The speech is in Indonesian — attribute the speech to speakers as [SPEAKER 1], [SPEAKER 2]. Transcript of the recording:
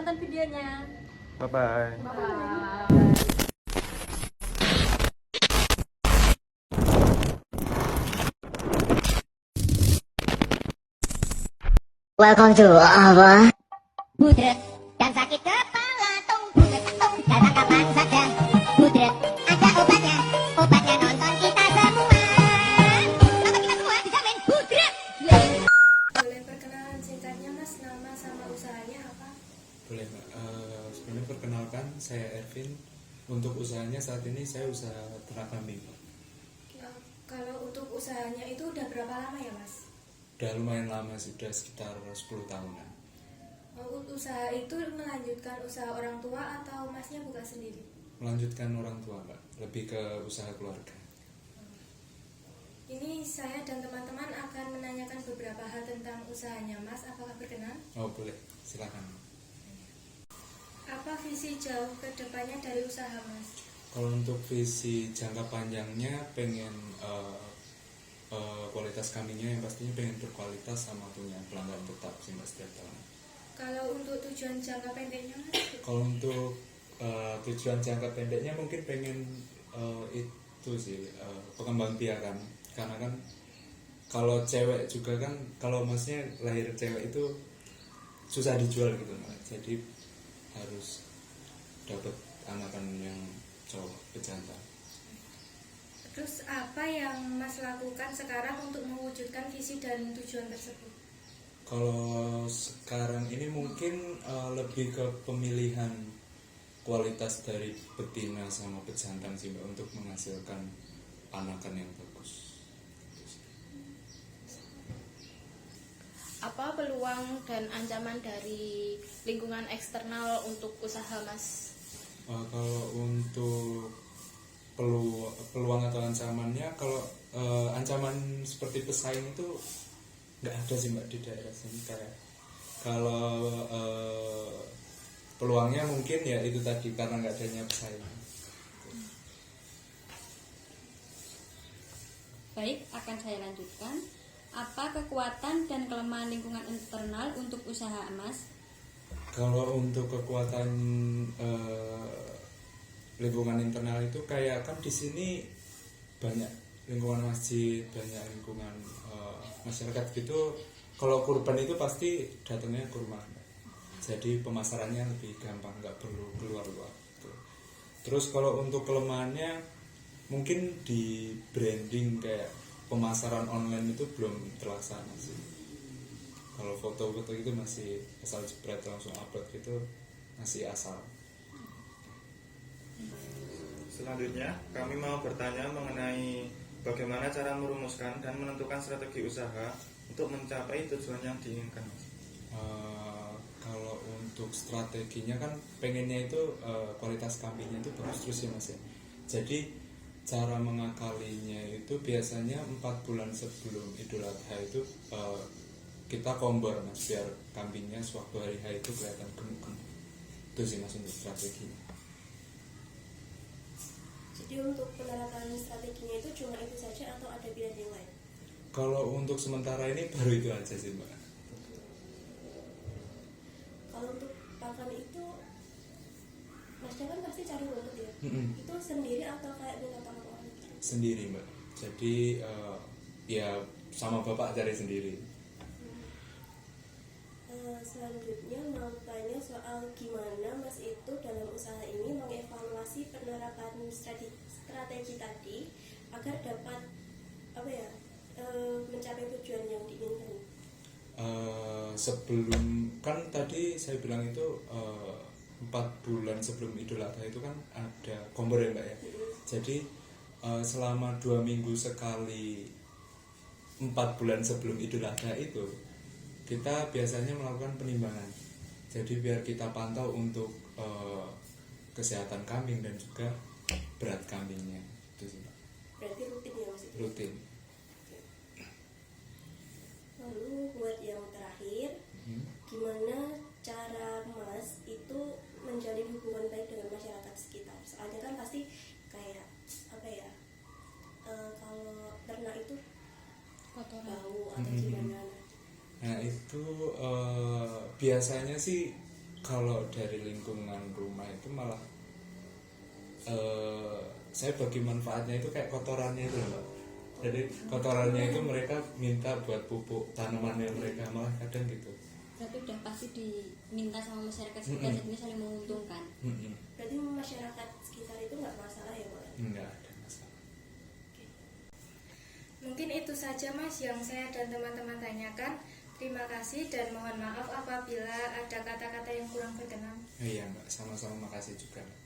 [SPEAKER 1] nonton videonya.
[SPEAKER 2] Bye bye.
[SPEAKER 1] Bye.
[SPEAKER 3] Welcome to apa?
[SPEAKER 4] Budret dan sakit kepala tung budret tung datang kapan saja budret ada obatnya nonton kita semua dijamin budret.
[SPEAKER 5] Boleh perkenalan singkatnya Mas, nama sama usahanya apa?
[SPEAKER 2] Boleh Mbak. Sebenarnya perkenalkan, saya Ervin. Untuk usahanya saat ini saya usaha ternak kambing.
[SPEAKER 5] Kalau untuk usahanya itu udah berapa lama ya Mas?
[SPEAKER 2] Udah lumayan lama sih, udah sekitar 10 tahunan.
[SPEAKER 5] Usaha itu melanjutkan usaha orang tua atau Masnya buka sendiri?
[SPEAKER 2] Melanjutkan orang tua Mbak, lebih ke usaha keluarga.
[SPEAKER 5] Ini saya dan teman-teman akan menanyakan beberapa hal tentang usahanya Mas, apakah berkenan?
[SPEAKER 2] Oh boleh, silakan.
[SPEAKER 5] Apa visi jauh ke depannya dari usaha Mas?
[SPEAKER 2] Kalau untuk visi jangka panjangnya pengen kualitas kambingnya yang pastinya pengen berkualitas sama punya pelanggan tetap sih Mbak setiap tahun.
[SPEAKER 5] Kalau untuk tujuan jangka pendeknya Mas?
[SPEAKER 2] Kalau untuk tujuan jangka pendeknya mungkin pengen itu sih pengembangbiakan, karena kan kalau cewek juga kan, kalau masnya lahir cewek itu susah dijual gitu Mbak. Jadi harus dapat anakan yang cowok pejantan.
[SPEAKER 5] Terus apa yang Mas lakukan sekarang untuk mewujudkan visi dan tujuan tersebut?
[SPEAKER 2] Kalau sekarang ini mungkin lebih ke pemilihan kualitas dari betina sama pejantan sih Mbak, untuk menghasilkan anakan yang bagus.
[SPEAKER 1] Apa peluang dan ancaman dari lingkungan eksternal untuk usaha Mas?
[SPEAKER 2] Kalau untuk peluang atau ancamannya, kalau ancaman seperti pesaing itu nggak ada sih Mbak di daerah sini. Kayak kalau peluangnya mungkin ya itu tadi, karena nggak adanya pesaing.
[SPEAKER 6] Baik, akan saya lanjutkan. Apa kekuatan dan kelemahan lingkungan internal untuk usaha Mas?
[SPEAKER 2] Kalau untuk kekuatan lingkungan internal itu kayak kan di sini banyak lingkungan masjid, banyak lingkungan masyarakat gitu. Kalau kurban itu pasti datangnya kurma, jadi pemasarannya lebih gampang, nggak perlu keluar-luar gitu. Terus kalau untuk kelemahannya mungkin di branding, kayak pemasaran online itu belum terlaksana sih. Kalau foto-foto itu masih asal jepret langsung upload gitu, masih asal.
[SPEAKER 7] Selanjutnya, kami mau bertanya mengenai bagaimana cara merumuskan dan menentukan strategi usaha untuk mencapai tujuan yang diinginkan.
[SPEAKER 2] Kalau untuk strateginya kan pengennya itu kualitas kambingnya itu bagus terus ya Mas ya. Jadi cara mengakalinya itu biasanya 4 bulan sebelum Idul Adha itu kita kombor Mas, biar kambingnya sewaktu hari H itu kelihatan gemuk-gemuk. Itu sih Mas untuk strateginya.
[SPEAKER 5] Jadi untuk penerapan strateginya itu cuma itu saja atau ada pilihan yang lain?
[SPEAKER 2] Kalau untuk sementara ini baru itu aja sih Mbak.
[SPEAKER 5] Kalau untuk pakan itu Masnya kan pasti cari rumput ya?
[SPEAKER 2] Mm-mm.
[SPEAKER 5] Itu sendiri atau kayak minta tolong orang?
[SPEAKER 2] Sendiri Mbak. Jadi ya sama bapak cari sendiri.
[SPEAKER 5] Selanjutnya mau tanya soal gimana Mas itu dalam usaha ini mengevaluasi penerapan strategi tadi agar dapat mencapai tujuan yang diinginkan.
[SPEAKER 2] Sebelum, kan tadi saya bilang itu 4 bulan sebelum Idul Adha itu kan ada kombor ya Mbak ya. Jadi selama 2 minggu sekali 4 bulan sebelum Idul Adha itu kita biasanya melakukan penimbangan. Jadi biar kita pantau untuk kesehatan kambing dan juga berat kambingnya. Itu sih Mbak.
[SPEAKER 5] Berarti rutin ya Mas?
[SPEAKER 2] Rutin.
[SPEAKER 5] Lalu buat yang terakhir, gimana cara Mas itu menjalin hubungan baik dengan masyarakat sekitar? Soalnya kan pasti kayak kalau ternak itu bau atau gimana?
[SPEAKER 2] Nah itu biasanya sih kalau dari lingkungan rumah itu malah saya bagi manfaatnya itu kayak kotorannya itu loh Mbak. Jadi kotorannya itu mereka minta buat pupuk tanamannya mereka, malah kadang gitu.
[SPEAKER 6] Berarti udah pasti diminta sama masyarakat sekitar, jadi saling menguntungkan.
[SPEAKER 5] Berarti masyarakat sekitar itu nggak masalah ya Pak?
[SPEAKER 2] Enggak ada masalah.
[SPEAKER 8] Mungkin itu saja Mas yang saya dan teman-teman tanyakan. Terima kasih dan mohon maaf apabila ada kata-kata yang kurang berkenan.
[SPEAKER 2] Iya Mbak, sama-sama makasih juga Mbak.